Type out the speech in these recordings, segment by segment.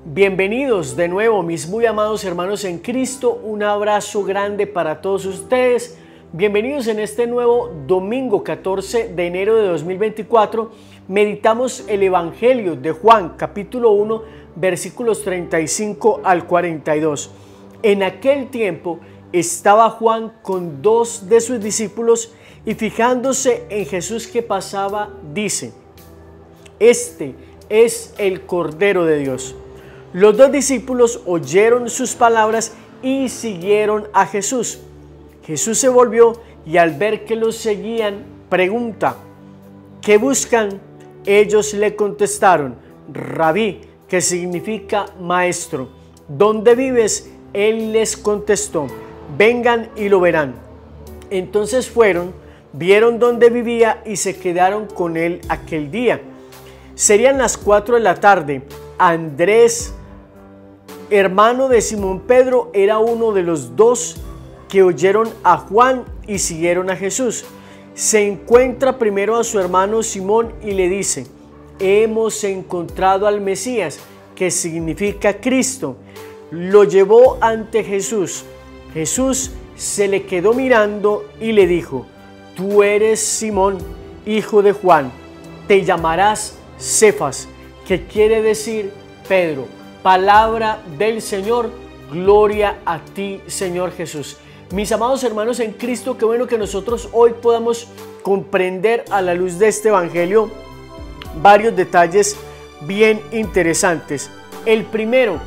Bienvenidos de nuevo, mis muy amados hermanos en Cristo. Un abrazo grande para todos ustedes. Bienvenidos en este nuevo domingo 14 de enero de 2024. Meditamos el Evangelio de Juan, capítulo 1, versículos 35 al 42. En aquel tiempo estaba Juan con dos de sus discípulos y fijándose en Jesús que pasaba, dice: Este es el Cordero de Dios. Los dos discípulos oyeron sus palabras y siguieron a Jesús. Jesús se volvió y al ver que los seguían, pregunta: ¿qué buscan? Ellos le contestaron: Rabí, que significa maestro. ¿Dónde vives? Él les contestó: vengan y lo verán. Entonces fueron, vieron dónde vivía y se quedaron con él aquel día. Serían las 4 de la tarde. Andrés, hermano de Simón Pedro, era uno de los dos que oyeron a Juan y siguieron a Jesús. Se encuentra primero a su hermano Simón y le dice: hemos encontrado al Mesías, que significa Cristo. Lo llevó ante Jesús. Jesús se le quedó mirando y le dijo: tú eres Simón, hijo de Juan, te llamarás Cefas, que quiere decir Pedro. Palabra del Señor, gloria a ti, Señor Jesús. Mis amados hermanos en Cristo, qué bueno que nosotros hoy podamos comprender a la luz de este Evangelio varios detalles bien interesantes. El primero,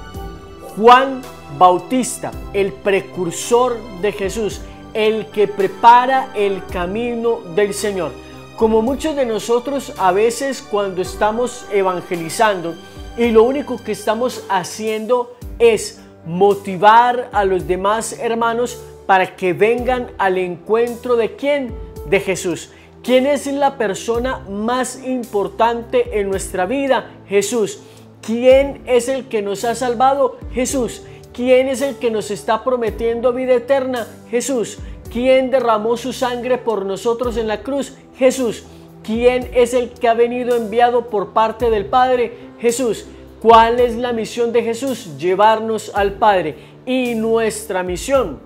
Juan Bautista, el precursor de Jesús, el que prepara el camino del Señor. Como muchos de nosotros a veces cuando estamos evangelizando y lo único que estamos haciendo es motivar a los demás hermanos para que vengan al encuentro de ¿quién? De Jesús. ¿Quién es la persona más importante en nuestra vida? Jesús. ¿Quién es el que nos ha salvado? Jesús. ¿Quién es el que nos está prometiendo vida eterna? Jesús. ¿Quién derramó su sangre por nosotros en la cruz? Jesús. ¿Quién es el que ha venido enviado por parte del Padre? Jesús. ¿Cuál es la misión de Jesús? Llevarnos al Padre. Y nuestra misión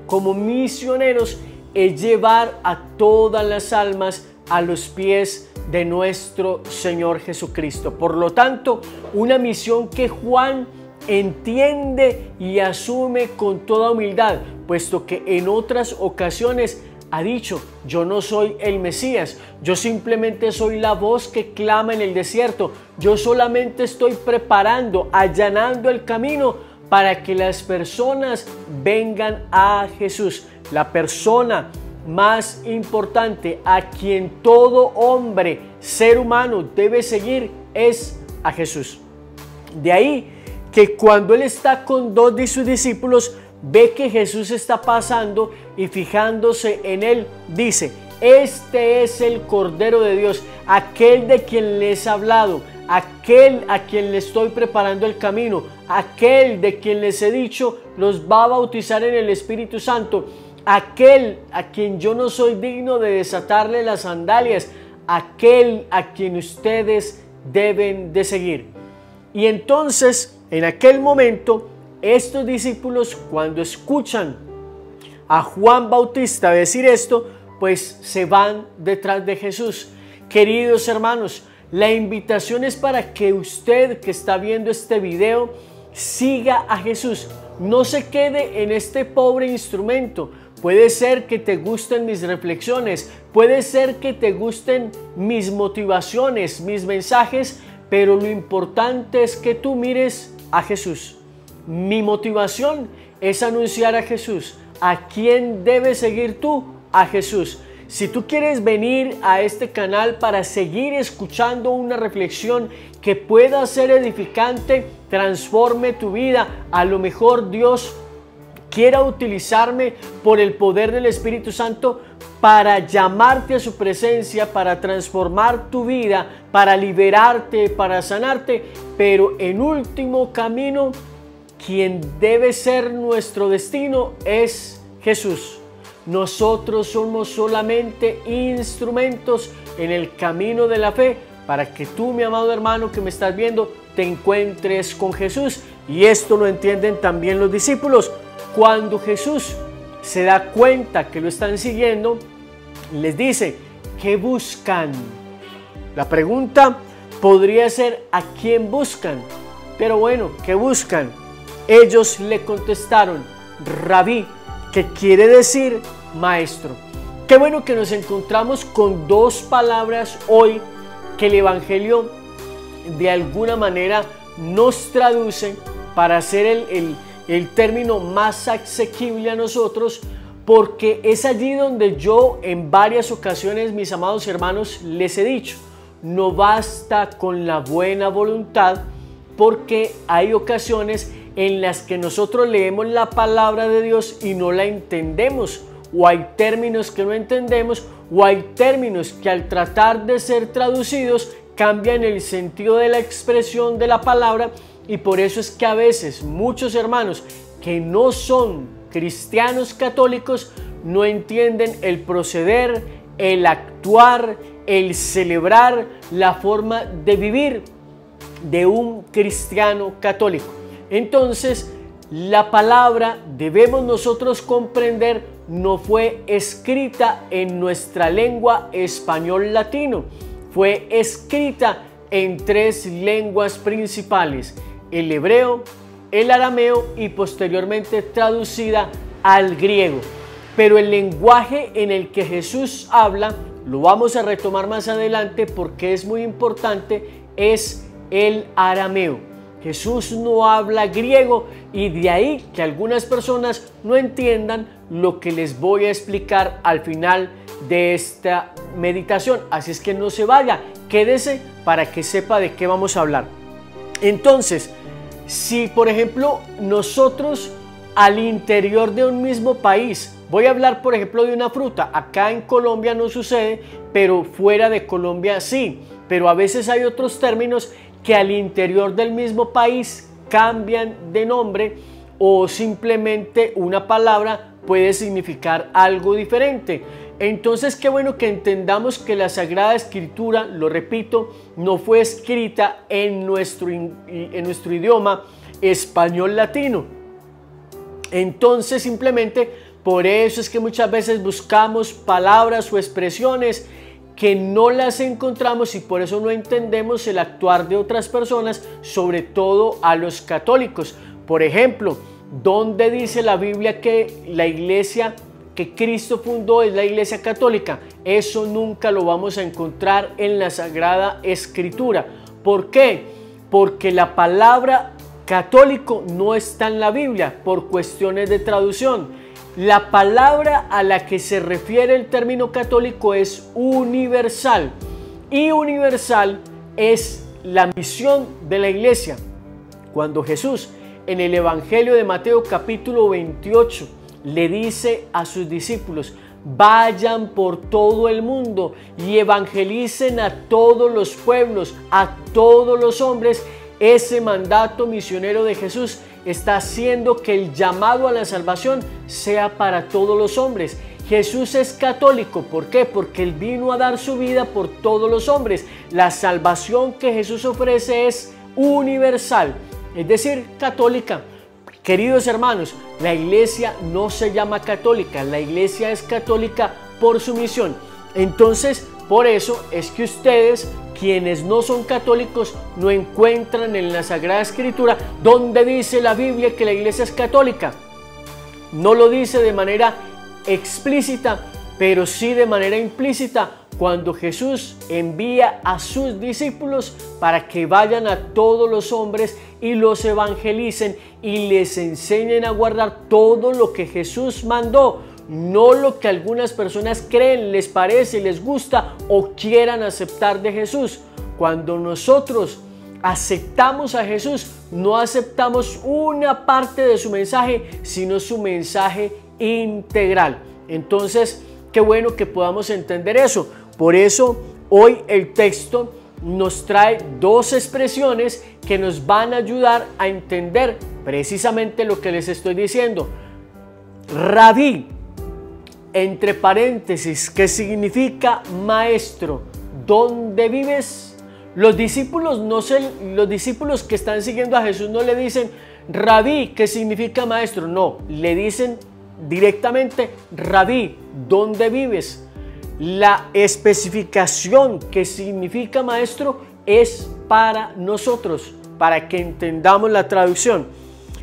como misioneros es llevar a todas las almas a los pies de nuestro Señor Jesucristo. Por lo tanto, una misión que Juan entiende y asume con toda humildad, puesto que en otras ocasiones ha dicho: yo no soy el Mesías, yo simplemente soy la voz que clama en el desierto, yo solamente estoy preparando, allanando el camino para que las personas vengan a Jesús. La persona más importante a quien todo hombre, ser humano, debe seguir es a Jesús. De ahí que cuando él está con dos de sus discípulos, ve que Jesús está pasando y fijándose en él, dice: este es el Cordero de Dios, aquel de quien les he hablado, aquel a quien le estoy preparando el camino, aquel de quien les he dicho los va a bautizar en el Espíritu Santo, aquel a quien yo no soy digno de desatarle las sandalias, aquel a quien ustedes deben de seguir. Y entonces, en aquel momento, estos discípulos, cuando escuchan a Juan Bautista decir esto, pues se van detrás de Jesús. Queridos hermanos, la invitación es para que usted que está viendo este video siga a Jesús. No se quede en este pobre instrumento. Puede ser que te gusten mis reflexiones, puede ser que te gusten mis motivaciones, mis mensajes, pero lo importante es que tú mires a Jesús. Mi motivación es anunciar a Jesús. ¿A quién debes seguir tú? A Jesús. Si tú quieres venir a este canal para seguir escuchando una reflexión que pueda ser edificante, transforme tu vida, a lo mejor Dios quiera utilizarme por el poder del Espíritu Santo para llamarte a su presencia, para transformar tu vida, para liberarte, para sanarte, pero en último camino, quien debe ser nuestro destino es Jesús. Nosotros somos solamente instrumentos en el camino de la fe para que tú, mi amado hermano que me estás viendo, te encuentres con Jesús. Y esto lo entienden también los discípulos. Cuando Jesús se da cuenta que lo están siguiendo, les dice: ¿qué buscan? La pregunta podría ser: ¿a quién buscan? Pero bueno, ¿qué buscan? Ellos le contestaron: Rabí, que quiere decir maestro. Qué bueno que nos encontramos con dos palabras hoy que el Evangelio de alguna manera nos traduce para hacer el término más asequible a nosotros, porque es allí donde yo en varias ocasiones, mis amados hermanos, les he dicho: no basta con la buena voluntad, porque hay ocasiones en las que nosotros leemos la palabra de Dios y no la entendemos, o hay términos que no entendemos, o hay términos que al tratar de ser traducidos cambian el sentido de la expresión de la palabra, y por eso es que a veces muchos hermanos que no son cristianos católicos no entienden el proceder, el actuar, el celebrar, la forma de vivir de un cristiano católico. Entonces, la palabra, debemos nosotros comprender, no fue escrita en nuestra lengua español latino, fue escrita en tres lenguas principales: el hebreo, el arameo y posteriormente traducida al griego. Pero el lenguaje en el que Jesús habla, lo vamos a retomar más adelante porque es muy importante, es el arameo. Jesús no habla griego, y de ahí que algunas personas no entiendan lo que les voy a explicar al final de esta meditación. Así es que no se vaya, quédese para que sepa de qué vamos a hablar. Entonces, si por ejemplo nosotros al interior de un mismo país, voy a hablar por ejemplo de una fruta, acá en Colombia no sucede, pero fuera de Colombia sí, pero a veces hay otros términos que al interior del mismo país cambian de nombre, o simplemente una palabra puede significar algo diferente. Entonces, qué bueno que entendamos que la Sagrada Escritura, lo repito, no fue escrita en nuestro idioma español latino. Entonces, simplemente por eso es que muchas veces buscamos palabras o expresiones que no las encontramos, y por eso no entendemos el actuar de otras personas, sobre todo a los católicos. Por ejemplo, ¿dónde dice la Biblia que la iglesia que Cristo fundó es la iglesia católica? Eso nunca lo vamos a encontrar en la Sagrada Escritura. ¿Por qué? Porque la palabra católico no está en la Biblia por cuestiones de traducción. La palabra a la que se refiere el término católico es universal, y universal es la misión de la iglesia. Cuando Jesús en el Evangelio de Mateo capítulo 28 le dice a sus discípulos: vayan por todo el mundo y evangelicen a todos los pueblos, a todos los hombres, ese mandato misionero de Jesús está haciendo que el llamado a la salvación sea para todos los hombres. Jesús es católico, ¿por qué? Porque Él vino a dar su vida por todos los hombres. La salvación que Jesús ofrece es universal, es decir, católica. Queridos hermanos, la iglesia no se llama católica, la iglesia es católica por su misión. Entonces, por eso es que ustedes, quienes no son católicos, no encuentran en la Sagrada Escritura donde dice la Biblia que la iglesia es católica. No lo dice de manera explícita, pero sí de manera implícita, cuando Jesús envía a sus discípulos para que vayan a todos los hombres y los evangelicen y les enseñen a guardar todo lo que Jesús mandó, no lo que algunas personas creen, les parece, les gusta o quieran aceptar de Jesús. Cuando nosotros aceptamos a Jesús, no aceptamos una parte de su mensaje, sino su mensaje integral. Entonces, qué bueno que podamos entender eso. Por eso, hoy el texto nos trae dos expresiones que nos van a ayudar a entender precisamente lo que les estoy diciendo. Rabí, entre paréntesis, que significa maestro. ¿Dónde vives? Los discípulos que están siguiendo a Jesús no le dicen Rabí, que significa maestro. No, le dicen directamente Rabí, ¿dónde vives? La especificación que significa maestro es para nosotros, para que entendamos la traducción.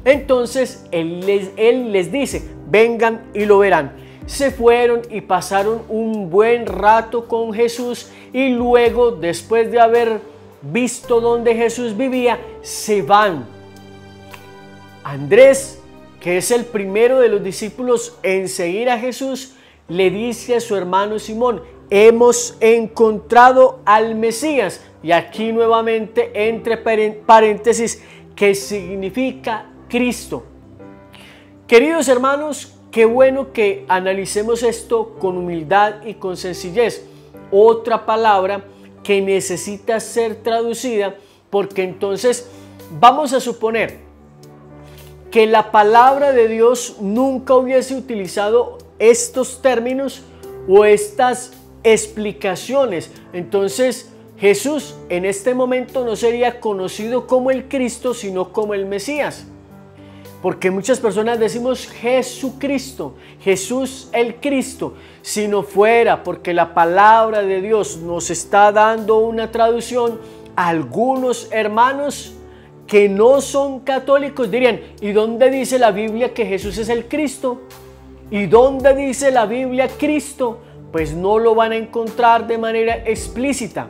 Entonces él les dice, vengan y lo verán. Se fueron y pasaron un buen rato con Jesús y luego, después de haber visto dónde Jesús vivía, se van. Andrés, que es el primero de los discípulos en seguir a Jesús, le dice a su hermano Simón, hemos encontrado al Mesías. Y aquí nuevamente entre paréntesis, que significa Cristo. Queridos hermanos, qué bueno que analicemos esto con humildad y con sencillez. Otra palabra que necesita ser traducida, porque entonces vamos a suponer que la palabra de Dios nunca hubiese utilizado estos términos o estas explicaciones. Entonces Jesús en este momento no sería conocido como el Cristo, sino como el Mesías. Porque muchas personas decimos Jesucristo, Jesús el Cristo. Si no fuera porque la palabra de Dios nos está dando una traducción, algunos hermanos que no son católicos dirían, ¿y dónde dice la Biblia que Jesús es el Cristo? ¿Y dónde dice la Biblia Cristo? Pues no lo van a encontrar de manera explícita,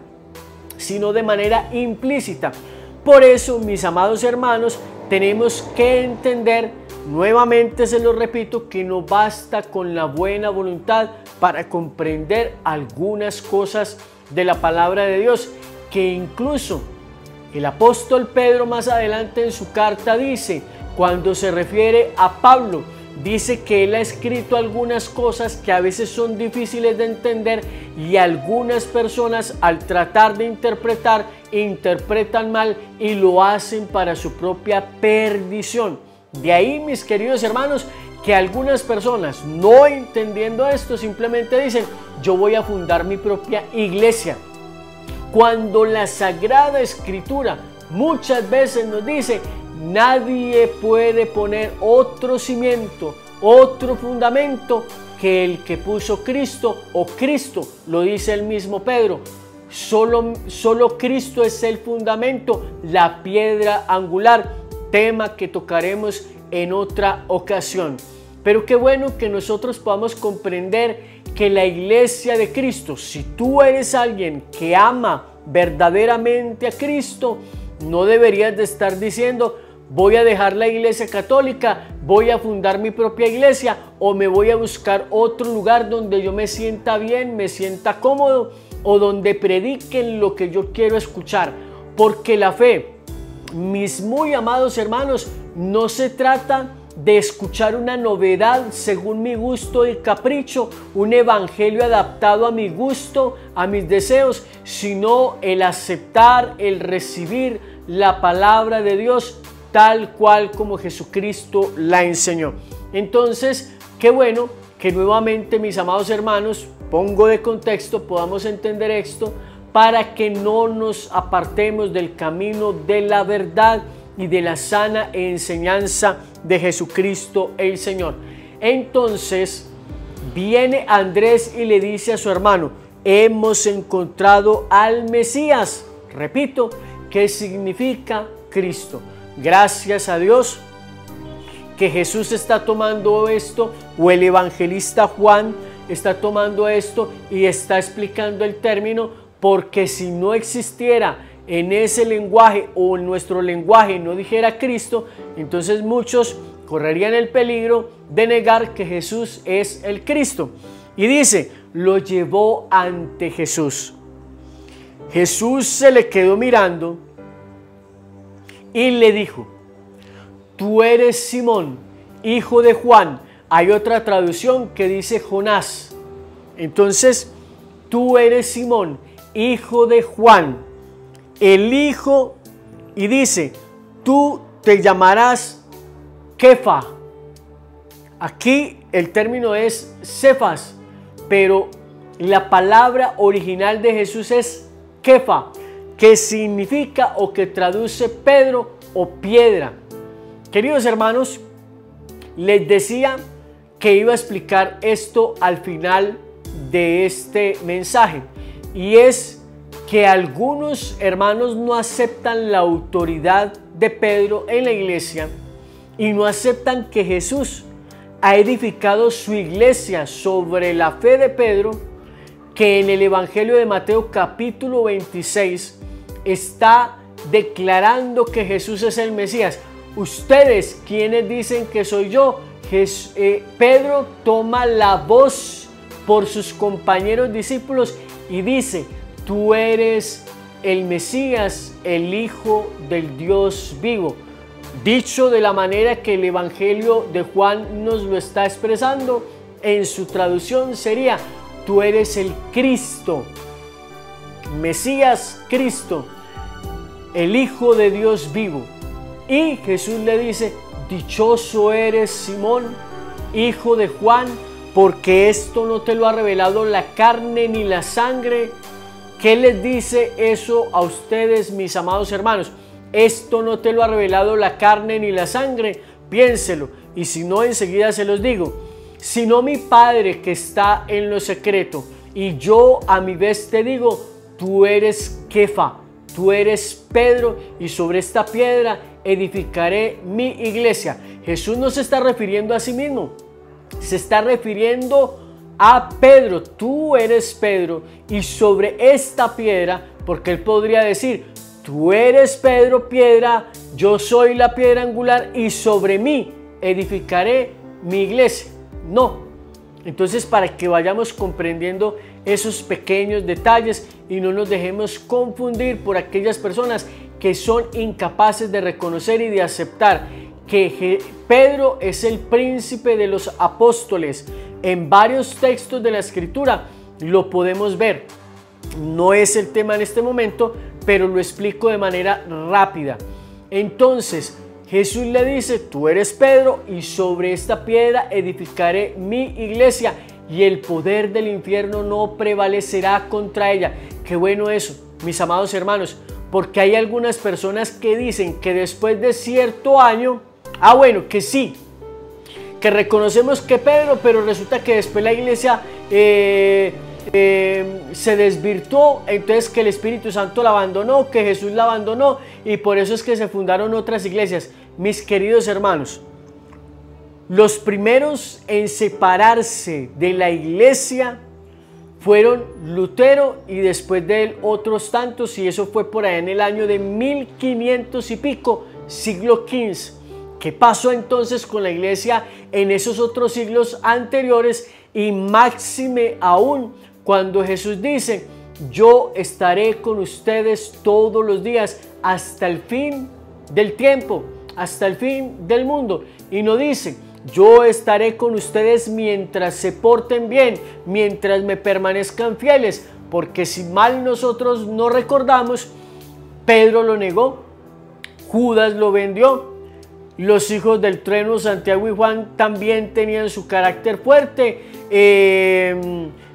sino de manera implícita. Por eso, mis amados hermanos, tenemos que entender, nuevamente se lo repito, que no basta con la buena voluntad para comprender algunas cosas de la palabra de Dios, que incluso el apóstol Pedro más adelante en su carta dice, cuando se refiere a Pablo, dice que él ha escrito algunas cosas que a veces son difíciles de entender y algunas personas al tratar de interpretar, interpretan mal y lo hacen para su propia perdición. De ahí, mis queridos hermanos, que algunas personas no entendiendo esto simplemente dicen, yo voy a fundar mi propia iglesia. Cuando la Sagrada Escritura muchas veces nos dice, nadie puede poner otro cimiento, otro fundamento que el que puso Cristo o Cristo, lo dice el mismo Pedro. Solo Cristo es el fundamento, la piedra angular, tema que tocaremos en otra ocasión. Pero qué bueno que nosotros podamos comprender que la iglesia de Cristo, si tú eres alguien que ama verdaderamente a Cristo, no deberías de estar diciendo, voy a dejar la iglesia católica, voy a fundar mi propia iglesia o me voy a buscar otro lugar donde yo me sienta bien, me sienta cómodo o donde prediquen lo que yo quiero escuchar. Porque la fe, mis muy amados hermanos, no se trata de escuchar una novedad según mi gusto y capricho, un evangelio adaptado a mi gusto, a mis deseos, sino el aceptar, el recibir la palabra de Dios tal cual como Jesucristo la enseñó. Entonces, qué bueno que nuevamente, mis amados hermanos, pongo de contexto, podamos entender esto para que no nos apartemos del camino de la verdad y de la sana enseñanza de Jesucristo el Señor. Entonces viene Andrés y le dice a su hermano, hemos encontrado al Mesías. Repito, ¿qué significa Cristo? Gracias a Dios que Jesús está tomando esto, o el evangelista Juan está tomando esto y está explicando el término, porque si no existiera en ese lenguaje o en nuestro lenguaje no dijera Cristo, entonces muchos correrían el peligro de negar que Jesús es el Cristo. Y dice, lo llevó ante Jesús. Jesús se le quedó mirando y le dijo, tú eres Simón, hijo de Juan. Hay otra traducción que dice Jonás. Entonces, tú eres Simón, hijo de Juan, el hijo, y dice, tú te llamarás Kefa. Aquí el término es Cefas, pero la palabra original de Jesús es Kefa, que significa o que traduce Pedro o piedra. Queridos hermanos, les decía que iba a explicar esto al final de este mensaje, y es que algunos hermanos no aceptan la autoridad de Pedro en la iglesia y no aceptan que Jesús ha edificado su iglesia sobre la fe de Pedro, que en el Evangelio de Mateo capítulo 26 está declarando que Jesús es el Mesías. Ustedes, ¿quiénes dicen que soy yo? Pedro toma la voz por sus compañeros discípulos y dice: tú eres el Mesías, el Hijo del Dios vivo. Dicho de la manera que el Evangelio de Juan nos lo está expresando, en su traducción sería: tú eres el Cristo, Mesías, Cristo, el Hijo de Dios vivo. Y Jesús le dice: dichoso eres, Simón, hijo de Juan, porque esto no te lo ha revelado la carne ni la sangre. ¿Qué les dice eso a ustedes, mis amados hermanos? Esto no te lo ha revelado la carne ni la sangre. Piénselo, y si no, enseguida se los digo. Sino mi Padre que está en lo secreto. Y yo a mi vez te digo: tú eres Kefa, tú eres Pedro, y sobre esta piedra edificaré mi iglesia. Jesús no se está refiriendo a sí mismo, se está refiriendo a Pedro. Tú eres Pedro, y sobre esta piedra, porque él podría decir: tú eres Pedro, piedra, yo soy la piedra angular, y sobre mí edificaré mi iglesia. No. Entonces, para que vayamos comprendiendo esos pequeños detalles y no nos dejemos confundir por aquellas personas que son incapaces de reconocer y de aceptar que Pedro es el príncipe de los apóstoles. En varios textos de la Escritura lo podemos ver. No es el tema en este momento, pero lo explico de manera rápida. Entonces, Jesús le dice: tú eres Pedro, y sobre esta piedra edificaré mi iglesia, y el poder del infierno no prevalecerá contra ella. Qué bueno eso, mis amados hermanos, porque hay algunas personas que dicen que después de cierto año, bueno, que sí, que reconocemos que Pedro, pero resulta que después la iglesia se desvirtuó, entonces que el Espíritu Santo la abandonó, que Jesús la abandonó, y por eso es que se fundaron otras iglesias. Mis queridos hermanos, los primeros en separarse de la iglesia fueron Lutero, y después de él otros tantos, y eso fue por allá en el año de 1500 y pico, siglo XV. ¿Qué pasó entonces con la iglesia en esos otros siglos anteriores? Y máxime aún cuando Jesús dice: yo estaré con ustedes todos los días hasta el fin del tiempo, hasta el fin del mundo. Y no dice: yo estaré con ustedes mientras se porten bien, mientras me permanezcan fieles, porque si mal nosotros no recordamos, Pedro lo negó, Judas lo vendió, los hijos del trueno, Santiago y Juan, también tenían su carácter fuerte.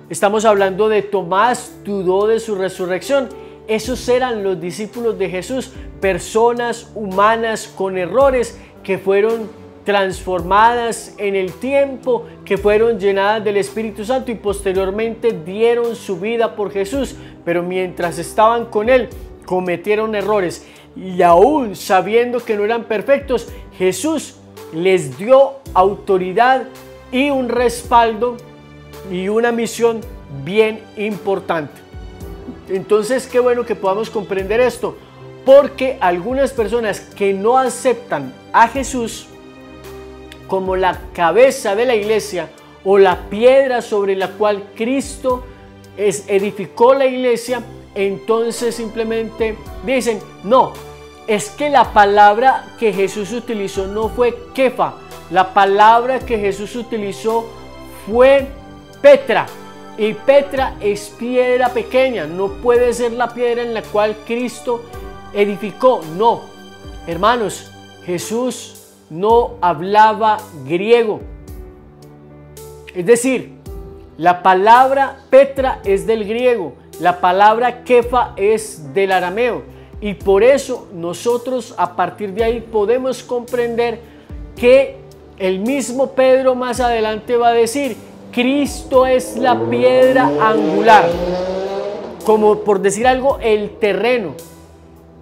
Estamos hablando de Tomás, dudó de su resurrección. Esos eran los discípulos de Jesús, personas humanas con errores que fueron transformadas en el tiempo, que fueron llenadas del Espíritu Santo y posteriormente dieron su vida por Jesús, pero mientras estaban con él cometieron errores, y aún sabiendo que no eran perfectos, Jesús les dio autoridad y un respaldo y una misión bien importante. Entonces, qué bueno que podamos comprender esto, porque algunas personas que no aceptan a Jesús como la cabeza de la iglesia o la piedra sobre la cual Cristo edificó la iglesia, entonces simplemente dicen: no, es que la palabra que Jesús utilizó no fue Kefa, la palabra que Jesús utilizó fue Petra, y Petra es piedra pequeña, no puede ser la piedra en la cual Cristo edificó. No, hermanos, Jesús no hablaba griego, es decir, la palabra Petra es del griego, La palabra Kefa es del arameo y por eso nosotros a partir de ahí podemos comprender que el mismo Pedro más adelante va a decir: Cristo es la piedra angular, como por decir algo, el terreno.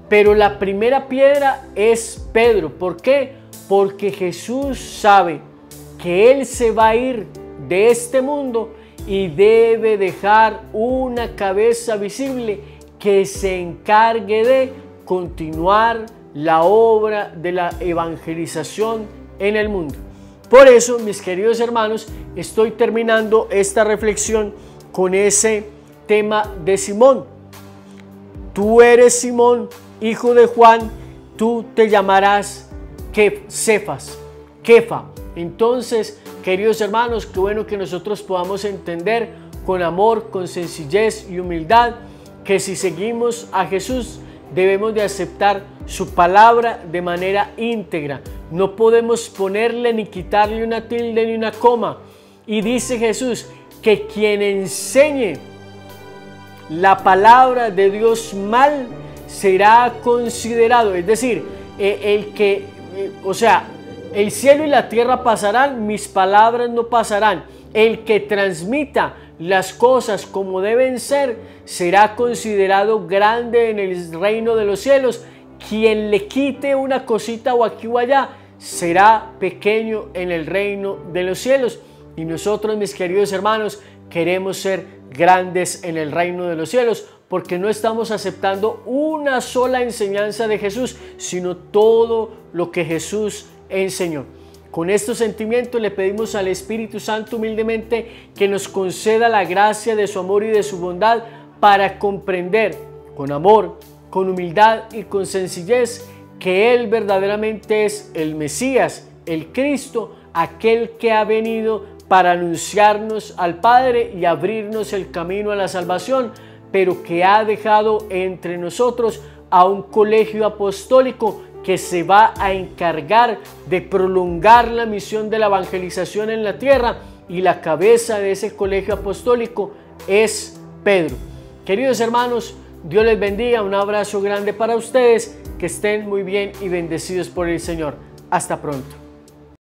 Pero la primera piedra es Pedro. ¿Por qué? Porque Jesús sabe que Él se va a ir de este mundo y debe dejar una cabeza visible que se encargue de continuar la obra de la evangelización en el mundo. Por eso, mis queridos hermanos, estoy terminando esta reflexión con ese tema de Simón. Tú eres Simón, hijo de Juan, tú te llamarás Cefas, Kefa. Entonces, queridos hermanos, qué bueno que nosotros podamos entender con amor, con sencillez y humildad que si seguimos a Jesús debemos de aceptar su palabra de manera íntegra. No podemos ponerle ni quitarle una tilde ni una coma. Y dice Jesús que quien enseñe la palabra de Dios mal será considerado, es decir, el cielo y la tierra pasarán, mis palabras no pasarán. El que transmita las cosas como deben ser será considerado grande en el reino de los cielos. Quien le quite una cosita o aquí o allá será pequeño en el reino de los cielos. Y nosotros, mis queridos hermanos, queremos ser grandes en el reino de los cielos, porque no estamos aceptando una sola enseñanza de Jesús, sino todo lo que Jesús enseñó. Con estos sentimientos le pedimos al Espíritu Santo humildemente que nos conceda la gracia de su amor y de su bondad para comprender con amor, con humildad y con sencillez que Él verdaderamente es el Mesías, el Cristo, aquel que ha venido para anunciarnos al Padre y abrirnos el camino a la salvación, pero que ha dejado entre nosotros a un colegio apostólico que se va a encargar de prolongar la misión de la evangelización en la tierra, y la cabeza de ese colegio apostólico es Pedro. Queridos hermanos, Dios les bendiga, un abrazo grande para ustedes, que estén muy bien y bendecidos por el Señor. Hasta pronto.